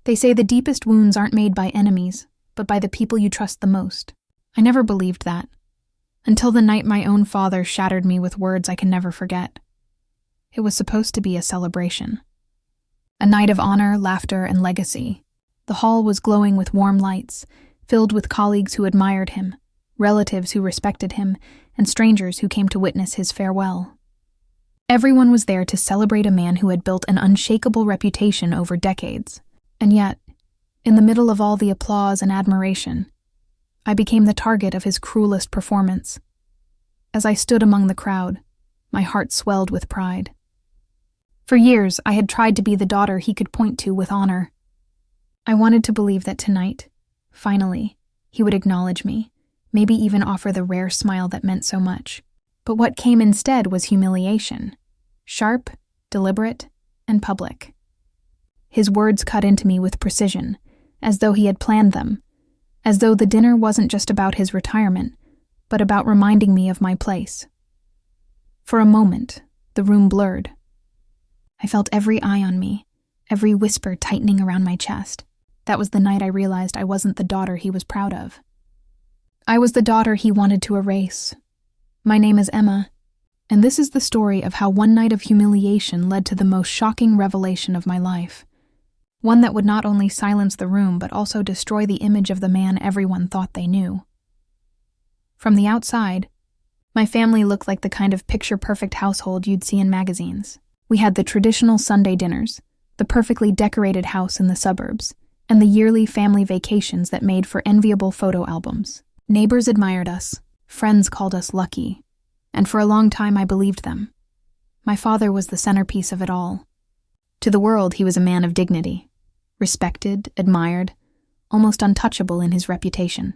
They say the deepest wounds aren't made by enemies, but by the people you trust the most. I never believed that, until the night my own father shattered me with words I can never forget. It was supposed to be a celebration. A night of honor, laughter, and legacy. The hall was glowing with warm lights, filled with colleagues who admired him, relatives who respected him, and strangers who came to witness his farewell. Everyone was there to celebrate a man who had built an unshakable reputation over decades. And yet, in the middle of all the applause and admiration, I became the target of his cruelest performance. As I stood among the crowd, my heart swelled with pride. For years, I had tried to be the daughter he could point to with honor. I wanted to believe that tonight, finally, he would acknowledge me, maybe even offer the rare smile that meant so much. But what came instead was humiliation. Sharp, deliberate, and public. His words cut into me with precision, as though he had planned them, as though the dinner wasn't just about his retirement, but about reminding me of my place. For a moment, the room blurred. I felt every eye on me, every whisper tightening around my chest. That was the night I realized I wasn't the daughter he was proud of. I was the daughter he wanted to erase. My name is Emma, and this is the story of how one night of humiliation led to the most shocking revelation of my life. One that would not only silence the room but also destroy the image of the man everyone thought they knew. From the outside, my family looked like the kind of picture-perfect household you'd see in magazines. We had the traditional Sunday dinners, the perfectly decorated house in the suburbs, and the yearly family vacations that made for enviable photo albums. Neighbors admired us, friends called us lucky, and for a long time I believed them. My father was the centerpiece of it all. To the world, he was a man of dignity, respected, admired, almost untouchable in his reputation.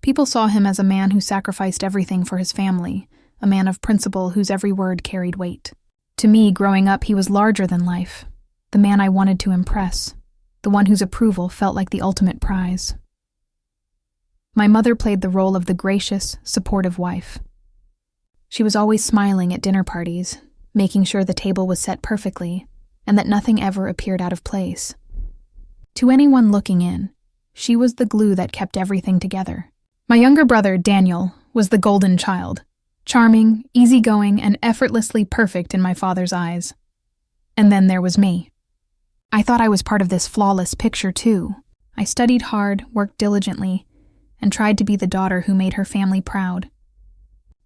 People saw him as a man who sacrificed everything for his family, a man of principle whose every word carried weight. To me, growing up, he was larger than life, the man I wanted to impress, the one whose approval felt like the ultimate prize. My mother played the role of the gracious, supportive wife. She was always smiling at dinner parties, making sure the table was set perfectly, and that nothing ever appeared out of place. To anyone looking in, she was the glue that kept everything together. My younger brother, Daniel, was the golden child, charming, easygoing, and effortlessly perfect in my father's eyes. And then there was me. I thought I was part of this flawless picture, too. I studied hard, worked diligently, and tried to be the daughter who made her family proud.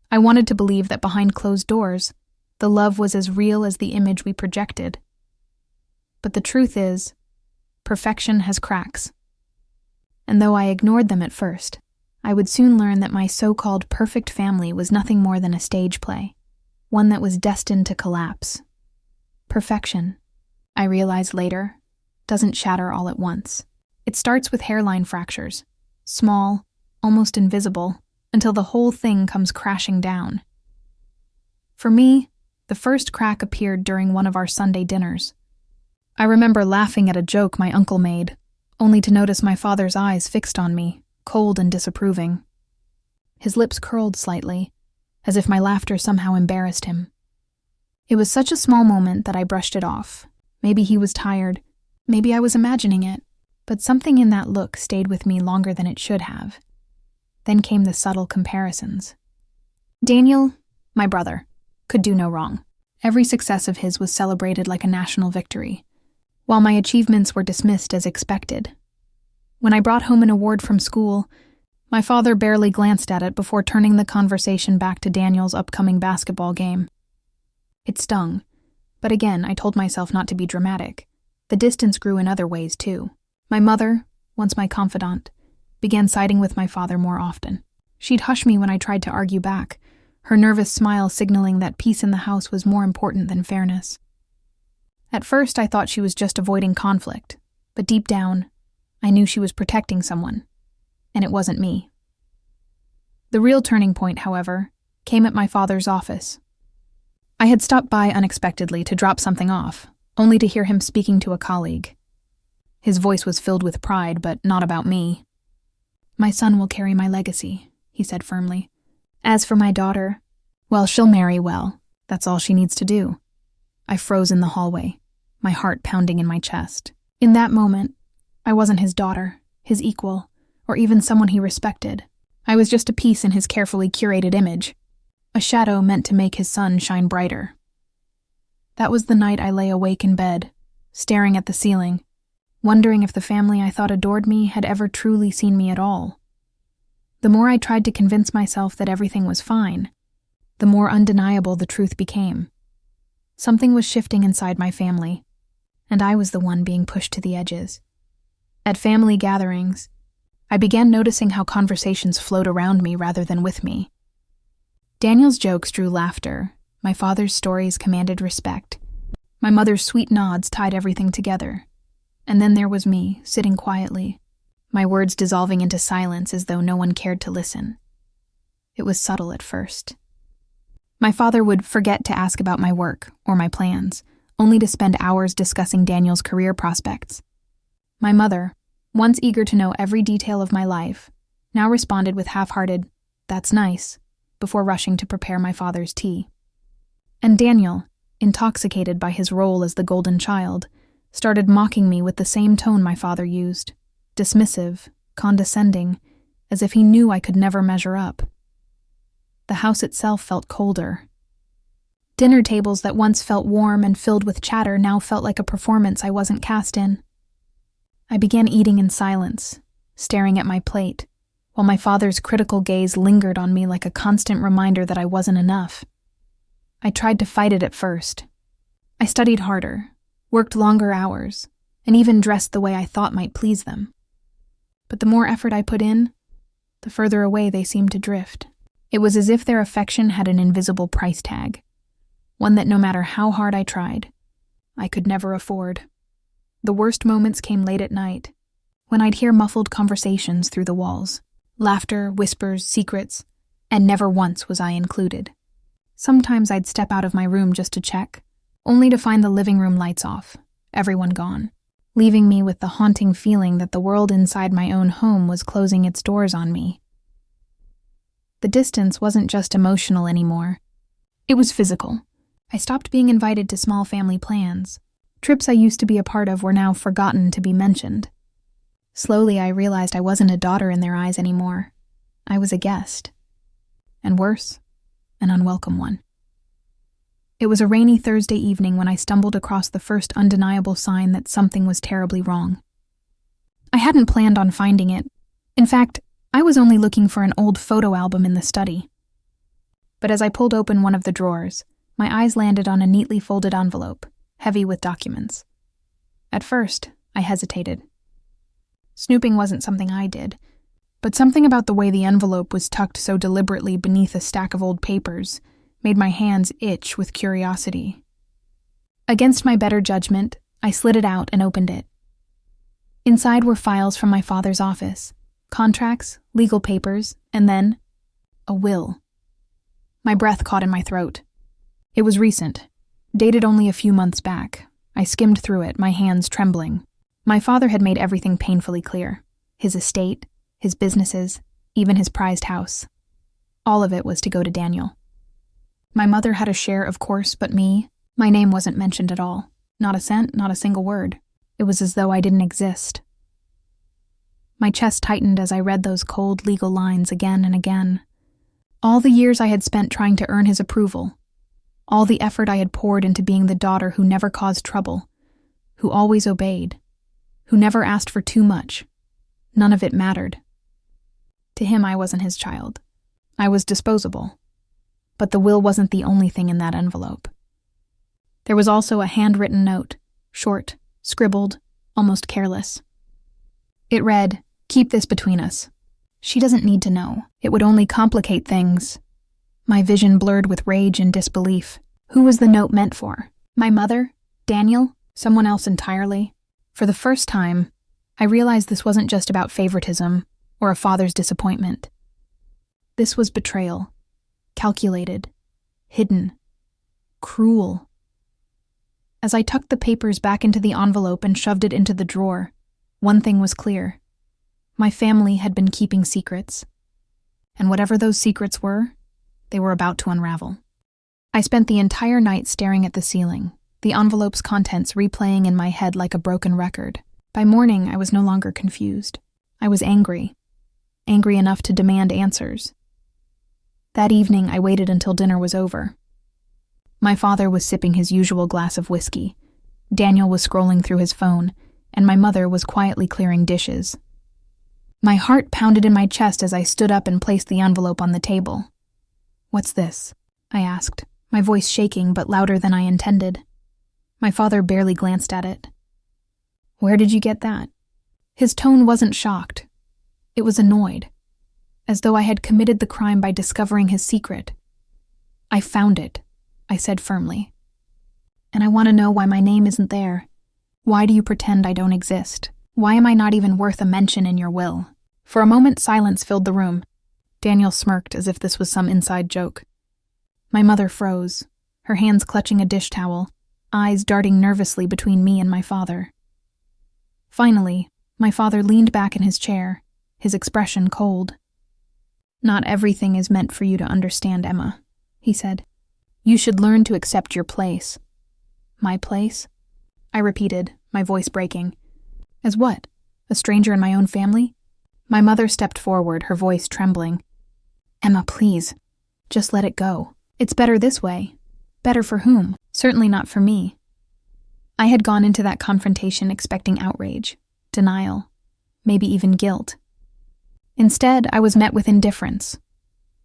I wanted to believe that behind closed doors, the love was as real as the image we projected. But the truth is, perfection has cracks. And though I ignored them at first, I would soon learn that my so-called perfect family was nothing more than a stage play, one that was destined to collapse. Perfection, I realized later, doesn't shatter all at once. It starts with hairline fractures, small, almost invisible, until the whole thing comes crashing down. For me, the first crack appeared during one of our Sunday dinners. I remember laughing at a joke my uncle made, only to notice my father's eyes fixed on me, cold and disapproving. His lips curled slightly, as if my laughter somehow embarrassed him. It was such a small moment that I brushed it off. Maybe he was tired, maybe I was imagining it, but something in that look stayed with me longer than it should have. Then came the subtle comparisons. Daniel, my brother, could do no wrong. Every success of his was celebrated like a national victory, while my achievements were dismissed as expected. When I brought home an award from school, my father barely glanced at it before turning the conversation back to Daniel's upcoming basketball game. It stung, but again, I told myself not to be dramatic. The distance grew in other ways, too. My mother, once my confidant, began siding with my father more often. She'd hush me when I tried to argue back, her nervous smile signaling that peace in the house was more important than fairness. At first, I thought she was just avoiding conflict, but deep down, I knew she was protecting someone, and it wasn't me. The real turning point, however, came at my father's office. I had stopped by unexpectedly to drop something off, only to hear him speaking to a colleague. His voice was filled with pride, but not about me. "My son will carry my legacy," he said firmly. "As for my daughter, well, she'll marry well. That's all she needs to do." I froze in the hallway, my heart pounding in my chest. In that moment, I wasn't his daughter, his equal, or even someone he respected. I was just a piece in his carefully curated image, a shadow meant to make his sun shine brighter. That was the night I lay awake in bed, staring at the ceiling, wondering if the family I thought adored me had ever truly seen me at all. The more I tried to convince myself that everything was fine, the more undeniable the truth became. Something was shifting inside my family, and I was the one being pushed to the edges. At family gatherings, I began noticing how conversations flowed around me rather than with me. Daniel's jokes drew laughter, my father's stories commanded respect, my mother's sweet nods tied everything together, and then there was me, sitting quietly, my words dissolving into silence as though no one cared to listen. It was subtle at first. My father would forget to ask about my work or my plans, only to spend hours discussing Daniel's career prospects. My mother, once eager to know every detail of my life, now responded with half-hearted, "That's nice," before rushing to prepare my father's tea. And Daniel, intoxicated by his role as the golden child, started mocking me with the same tone my father used, dismissive, condescending, as if he knew I could never measure up. The house itself felt colder. Dinner tables that once felt warm and filled with chatter now felt like a performance I wasn't cast in. I began eating in silence, staring at my plate, while my father's critical gaze lingered on me like a constant reminder that I wasn't enough. I tried to fight it at first. I studied harder, worked longer hours, and even dressed the way I thought might please them. But the more effort I put in, the further away they seemed to drift. It was as if their affection had an invisible price tag, one that no matter how hard I tried, I could never afford. The worst moments came late at night, when I'd hear muffled conversations through the walls, laughter, whispers, secrets, and never once was I included. Sometimes I'd step out of my room just to check, only to find the living room lights off, everyone gone, leaving me with the haunting feeling that the world inside my own home was closing its doors on me. The distance wasn't just emotional anymore. It was physical. I stopped being invited to small family plans. Trips I used to be a part of were now forgotten to be mentioned. Slowly, I realized I wasn't a daughter in their eyes anymore. I was a guest. And worse, an unwelcome one. It was a rainy Thursday evening when I stumbled across the first undeniable sign that something was terribly wrong. I hadn't planned on finding it. In fact, I was only looking for an old photo album in the study. But as I pulled open one of the drawers, my eyes landed on a neatly folded envelope, heavy with documents. At first, I hesitated. Snooping wasn't something I did, but something about the way the envelope was tucked so deliberately beneath a stack of old papers made my hands itch with curiosity. Against my better judgment, I slid it out and opened it. Inside were files from my father's office, contracts, legal papers, and then a will. My breath caught in my throat. It was recent, dated only a few months back. I skimmed through it, my hands trembling. My father had made everything painfully clear. His estate, his businesses, even his prized house. All of it was to go to Daniel. My mother had a share, of course, but my name wasn't mentioned at all. Not a cent, not a single word. It was as though I didn't exist. My chest tightened as I read those cold legal lines again and again. All the years I had spent trying to earn his approval. All the effort I had poured into being the daughter who never caused trouble, who always obeyed, who never asked for too much. None of it mattered. To him, I wasn't his child. I was disposable. But the will wasn't the only thing in that envelope. There was also a handwritten note, short, scribbled, almost careless. It read, "Keep this between us. She doesn't need to know. It would only complicate things." My vision blurred with rage and disbelief. Who was the note meant for? My mother? Daniel? Someone else entirely? For the first time, I realized this wasn't just about favoritism or a father's disappointment. This was betrayal. Calculated. Hidden. Cruel. As I tucked the papers back into the envelope and shoved it into the drawer, one thing was clear. My family had been keeping secrets. And whatever those secrets were, they were about to unravel. I spent the entire night staring at the ceiling, the envelope's contents replaying in my head like a broken record. By morning, I was no longer confused. I was angry enough to demand answers. That evening, I waited until dinner was over. My father was sipping his usual glass of whiskey. Daniel was scrolling through his phone, and my mother was quietly clearing dishes. My heart pounded in my chest as I stood up and placed the envelope on the table. "What's this?" I asked, my voice shaking but louder than I intended. My father barely glanced at it. "Where did you get that?" His tone wasn't shocked. It was annoyed, as though I had committed the crime by discovering his secret. "I found it," I said firmly. "And I want to know why my name isn't there. Why do you pretend I don't exist? Why am I not even worth a mention in your will?" For a moment, silence filled the room. Daniel smirked as if this was some inside joke. My mother froze, her hands clutching a dish towel, eyes darting nervously between me and my father. Finally, my father leaned back in his chair, his expression cold. "Not everything is meant for you to understand, Emma," he said. "You should learn to accept your place." "My place?" I repeated, my voice breaking. "As what? A stranger in my own family?" My mother stepped forward, her voice trembling. "Emma, please, just let it go. It's better this way." Better for whom? Certainly not for me. I had gone into that confrontation expecting outrage, denial, maybe even guilt. Instead, I was met with indifference,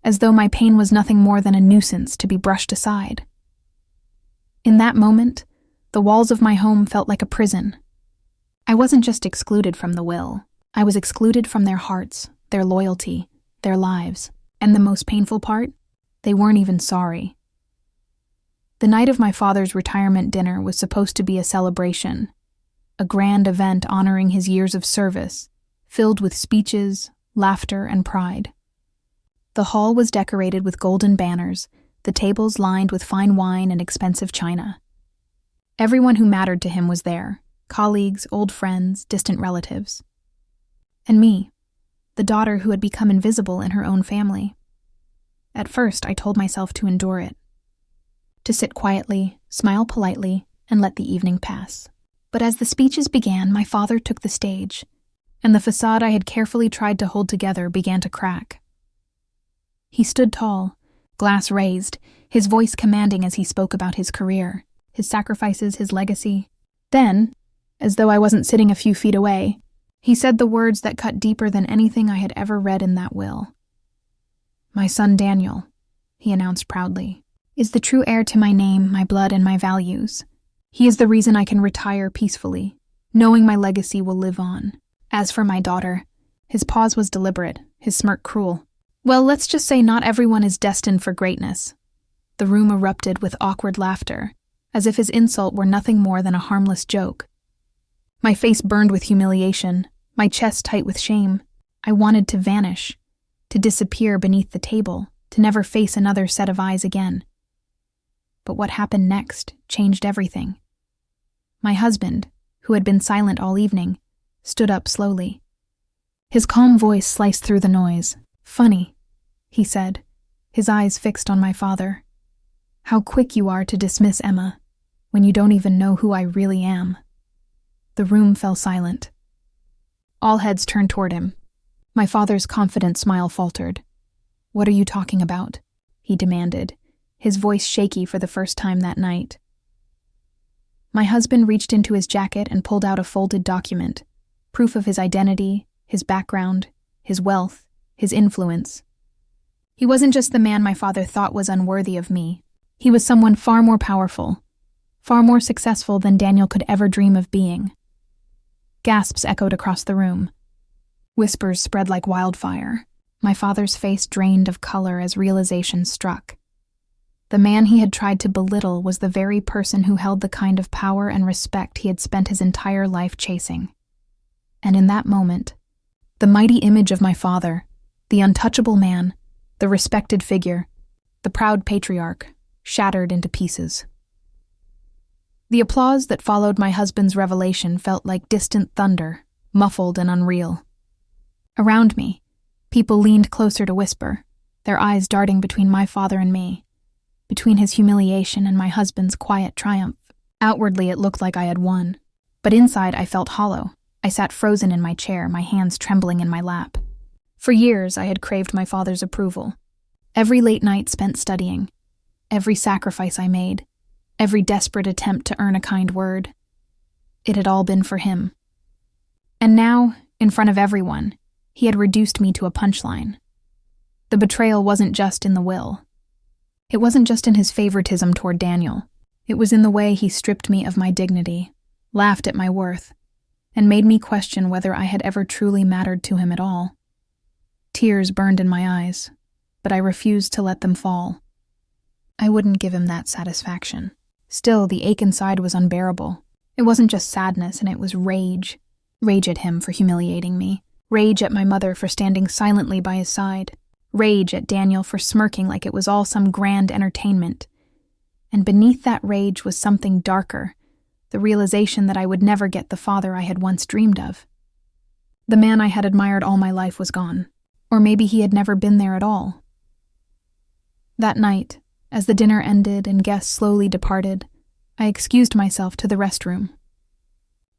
as though my pain was nothing more than a nuisance to be brushed aside. In that moment, the walls of my home felt like a prison. I wasn't just excluded from the will, I was excluded from their hearts, their loyalty, their lives. And the most painful part? They weren't even sorry. The night of my father's retirement dinner was supposed to be a celebration, a grand event honoring his years of service, filled with speeches, laughter, and pride. The hall was decorated with golden banners, the tables lined with fine wine and expensive china. Everyone who mattered to him was there, colleagues, old friends, distant relatives. And me, the daughter who had become invisible in her own family. At first, I told myself to endure it, to sit quietly, smile politely, and let the evening pass. But as the speeches began, my father took the stage, and the facade I had carefully tried to hold together began to crack. He stood tall, glass raised, his voice commanding as he spoke about his career, his sacrifices, his legacy. Then, as though I wasn't sitting a few feet away, he said the words that cut deeper than anything I had ever read in that will. "My son Daniel," he announced proudly, "is the true heir to my name, my blood, and my values. He is the reason I can retire peacefully, knowing my legacy will live on. As for my daughter," his pause was deliberate, his smirk cruel. "Well, let's just say not everyone is destined for greatness." The room erupted with awkward laughter, as if his insult were nothing more than a harmless joke. My face burned with humiliation, my chest tight with shame. I wanted to vanish, to disappear beneath the table, to never face another set of eyes again. But what happened next changed everything. My husband, who had been silent all evening, stood up slowly. His calm voice sliced through the noise. "Funny," he said, his eyes fixed on my father. "How quick you are to dismiss Emma, when you don't even know who I really am." The room fell silent. All heads turned toward him. My father's confident smile faltered. "What are you talking about?" he demanded, his voice shaky for the first time that night. My husband reached into his jacket and pulled out a folded document, proof of his identity, his background, his wealth, his influence. He wasn't just the man my father thought was unworthy of me. He was someone far more powerful, far more successful than Daniel could ever dream of being. Gasps echoed across the room. Whispers spread like wildfire. My father's face drained of color as realization struck. The man he had tried to belittle was the very person who held the kind of power and respect he had spent his entire life chasing. And in that moment, the mighty image of my father, the untouchable man, the respected figure, the proud patriarch, shattered into pieces. The applause that followed my husband's revelation felt like distant thunder, muffled and unreal. Around me, people leaned closer to whisper, their eyes darting between my father and me, between his humiliation and my husband's quiet triumph. Outwardly, it looked like I had won, but inside I felt hollow. I sat frozen in my chair, my hands trembling in my lap. For years, I had craved my father's approval. Every late night spent studying, every sacrifice I made, every desperate attempt to earn a kind word. It had all been for him. And now, in front of everyone, he had reduced me to a punchline. The betrayal wasn't just in the will. It wasn't just in his favoritism toward Daniel. It was in the way he stripped me of my dignity, laughed at my worth, and made me question whether I had ever truly mattered to him at all. Tears burned in my eyes, but I refused to let them fall. I wouldn't give him that satisfaction. Still, the ache inside was unbearable. It wasn't just sadness, and it was rage. Rage at him for humiliating me. Rage at my mother for standing silently by his side. Rage at Daniel for smirking like it was all some grand entertainment. And beneath that rage was something darker, the realization that I would never get the father I had once dreamed of. The man I had admired all my life was gone. Or maybe he had never been there at all. That night, as the dinner ended and guests slowly departed, I excused myself to the restroom.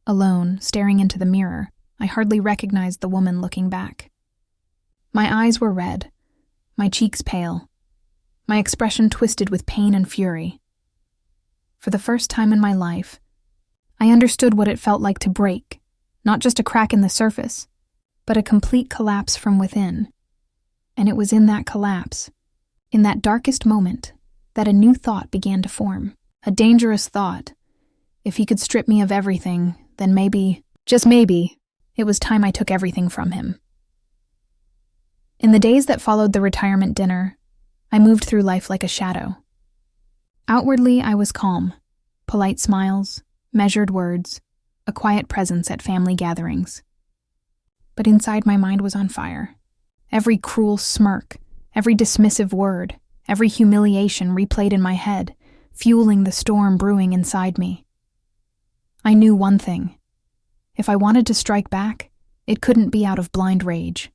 Alone, staring into the mirror, I hardly recognized the woman looking back. My eyes were red, my cheeks pale, my expression twisted with pain and fury. For the first time in my life, I understood what it felt like to break, not just a crack in the surface, but a complete collapse from within. And it was in that collapse, in that darkest moment, that a new thought began to form. A dangerous thought. If he could strip me of everything, then maybe, just maybe, it was time I took everything from him. In the days that followed the retirement dinner, I moved through life like a shadow. Outwardly, I was calm. Polite smiles, measured words, a quiet presence at family gatherings. But inside my mind was on fire. Every cruel smirk, every dismissive word, every humiliation replayed in my head, fueling the storm brewing inside me. I knew one thing. If I wanted to strike back, it couldn't be out of blind rage.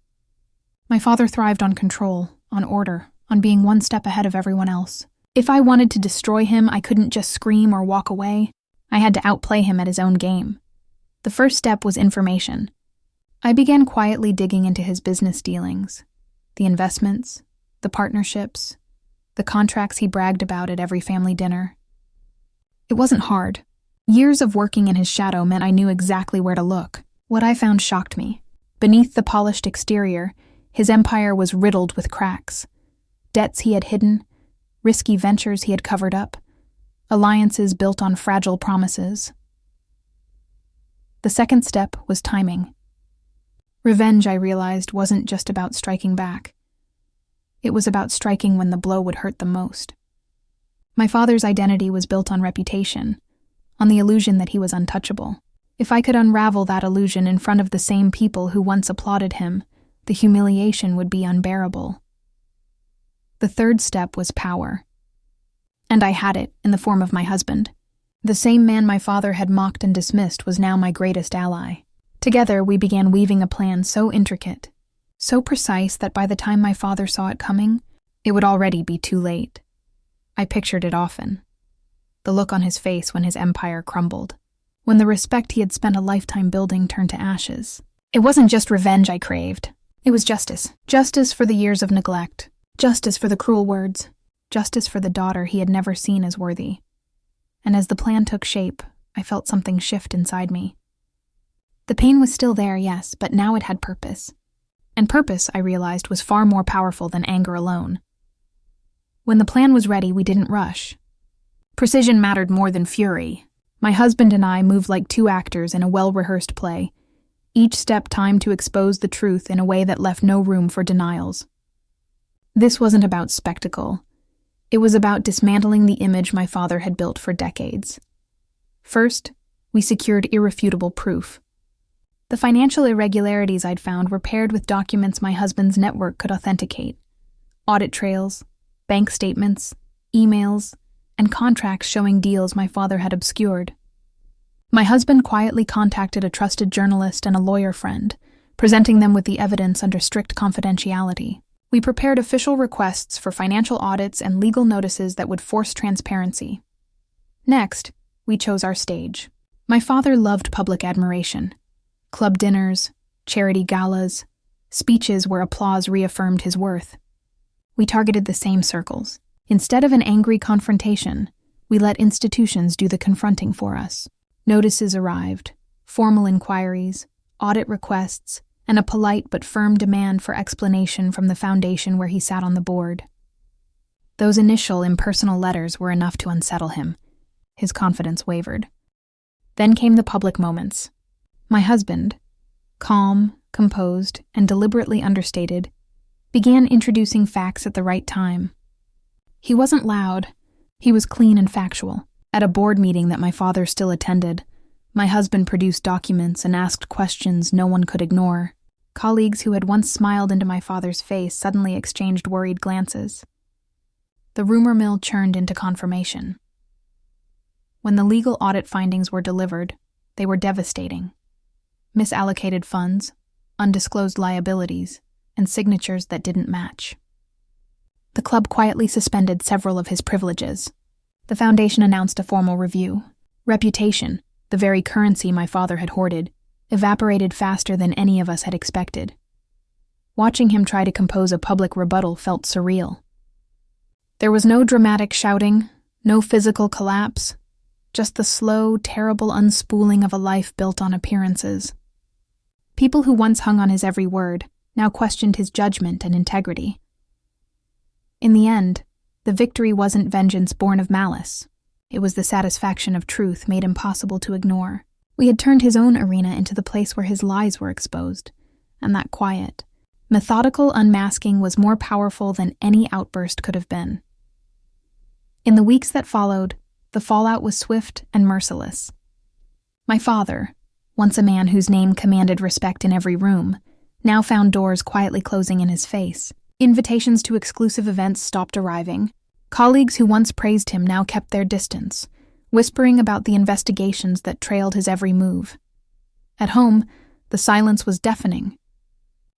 My father thrived on control, on order, on being one step ahead of everyone else. If I wanted to destroy him, I couldn't just scream or walk away. I had to outplay him at his own game. The first step was information. I began quietly digging into his business dealings, the investments, the partnerships, the contracts he bragged about at every family dinner. It wasn't hard. Years of working in his shadow meant I knew exactly where to look. What I found shocked me. Beneath the polished exterior, his empire was riddled with cracks. Debts he had hidden, risky ventures he had covered up, alliances built on fragile promises. The second step was timing. Revenge, I realized, wasn't just about striking back. It was about striking when the blow would hurt the most. My father's identity was built on reputation, on the illusion that he was untouchable. If I could unravel that illusion in front of the same people who once applauded him, the humiliation would be unbearable. The third step was power. And I had it in the form of my husband. The same man my father had mocked and dismissed was now my greatest ally. Together, we began weaving a plan so intricate, so precise that by the time my father saw it coming, it would already be too late. I pictured it often. The look on his face when his empire crumbled, when the respect he had spent a lifetime building turned to ashes. It wasn't just revenge I craved. It was justice. Justice for the years of neglect. Justice for the cruel words. Justice for the daughter he had never seen as worthy. And as the plan took shape, I felt something shift inside me. The pain was still there, yes, but now it had purpose. And purpose, I realized, was far more powerful than anger alone. When the plan was ready, we didn't rush. Precision mattered more than fury. My husband and I moved like two actors in a well-rehearsed play, each step timed to expose the truth in a way that left no room for denials. This wasn't about spectacle. It was about dismantling the image my father had built for decades. First, we secured irrefutable proof. The financial irregularities I'd found were paired with documents my husband's network could authenticate. Audit trails, bank statements, emails, and contracts showing deals my father had obscured. My husband quietly contacted a trusted journalist and a lawyer friend, presenting them with the evidence under strict confidentiality. We prepared official requests for financial audits and legal notices that would force transparency. Next, we chose our stage. My father loved public admiration. Club dinners, charity galas, speeches where applause reaffirmed his worth. We targeted the same circles. Instead of an angry confrontation, we let institutions do the confronting for us. Notices arrived, formal inquiries, audit requests, and a polite but firm demand for explanation from the foundation where he sat on the board. Those initial impersonal letters were enough to unsettle him. His confidence wavered. Then came the public moments. My husband, calm, composed, and deliberately understated, began introducing facts at the right time. He wasn't loud. He was clean and factual. At a board meeting that my father still attended, my husband produced documents and asked questions no one could ignore. Colleagues who had once smiled into my father's face suddenly exchanged worried glances. The rumor mill churned into confirmation. When the legal audit findings were delivered, they were devastating. Misallocated funds, undisclosed liabilities, and signatures that didn't match. The club quietly suspended several of his privileges. The foundation announced a formal review. Reputation, the very currency my father had hoarded, evaporated faster than any of us had expected. Watching him try to compose a public rebuttal felt surreal. There was no dramatic shouting, no physical collapse, just the slow, terrible unspooling of a life built on appearances. People who once hung on his every word now questioned his judgment and integrity. In the end, the victory wasn't vengeance born of malice. It was the satisfaction of truth made impossible to ignore. We had turned his own arena into the place where his lies were exposed, and that quiet, methodical unmasking was more powerful than any outburst could have been. In the weeks that followed, the fallout was swift and merciless. My father, once a man whose name commanded respect in every room, now found doors quietly closing in his face. Invitations to exclusive events stopped arriving. Colleagues who once praised him now kept their distance, whispering about the investigations that trailed his every move. At home, the silence was deafening.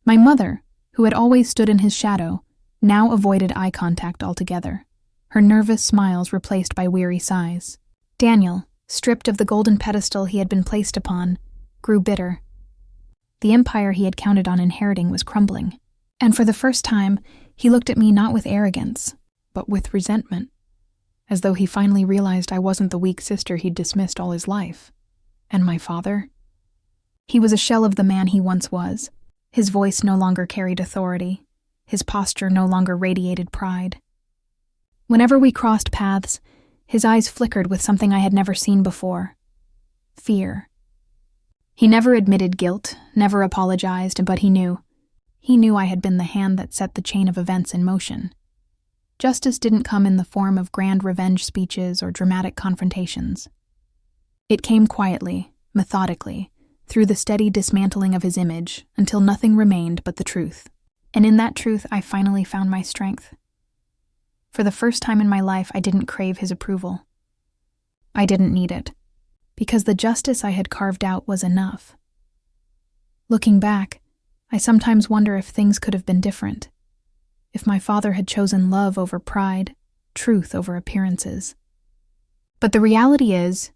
My mother, who had always stood in his shadow, now avoided eye contact altogether, her nervous smiles replaced by weary sighs. Daniel, stripped of the golden pedestal he had been placed upon, grew bitter. The empire he had counted on inheriting was crumbling, and for the first time, he looked at me not with arrogance, but with resentment, as though he finally realized I wasn't the weak sister he'd dismissed all his life. And my father? He was a shell of the man he once was. His voice no longer carried authority. His posture no longer radiated pride. Whenever we crossed paths, his eyes flickered with something I had never seen before. Fear. He never admitted guilt, never apologized, but he knew. He knew I had been the hand that set the chain of events in motion. Justice didn't come in the form of grand revenge speeches or dramatic confrontations. It came quietly, methodically, through the steady dismantling of his image, until nothing remained but the truth. And in that truth, I finally found my strength. For the first time in my life, I didn't crave his approval. I didn't need it, because the justice I had carved out was enough. Looking back, I sometimes wonder if things could have been different. If my father had chosen love over pride, truth over appearances. But the reality is,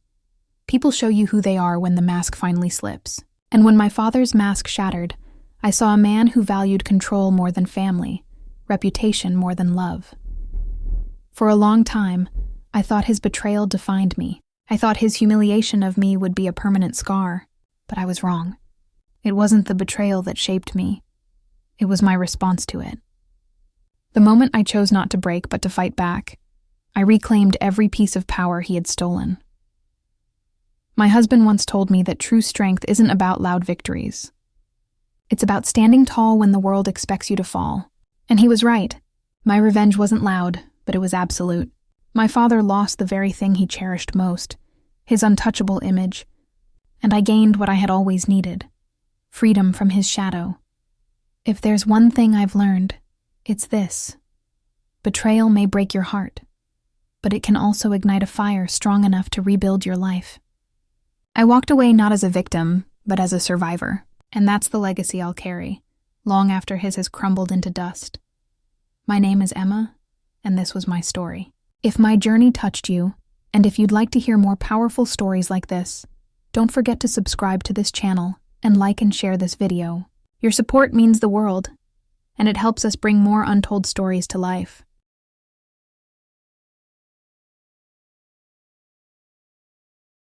people show you who they are when the mask finally slips. And when my father's mask shattered, I saw a man who valued control more than family, reputation more than love. For a long time, I thought his betrayal defined me. I thought his humiliation of me would be a permanent scar, but I was wrong. It wasn't the betrayal that shaped me. It was my response to it. The moment I chose not to break but to fight back, I reclaimed every piece of power he had stolen. My husband once told me that true strength isn't about loud victories. It's about standing tall when the world expects you to fall. And he was right. My revenge wasn't loud, but it was absolute. My father lost the very thing he cherished most, his untouchable image, and I gained what I had always needed, freedom from his shadow. If there's one thing I've learned, it's this. Betrayal may break your heart, but it can also ignite a fire strong enough to rebuild your life. I walked away not as a victim, but as a survivor, and that's the legacy I'll carry, long after his has crumbled into dust. My name is Emma, and this was my story. If my journey touched you, and if you'd like to hear more powerful stories like this, don't forget to subscribe to this channel and like and share this video. Your support means the world, and it helps us bring more untold stories to life.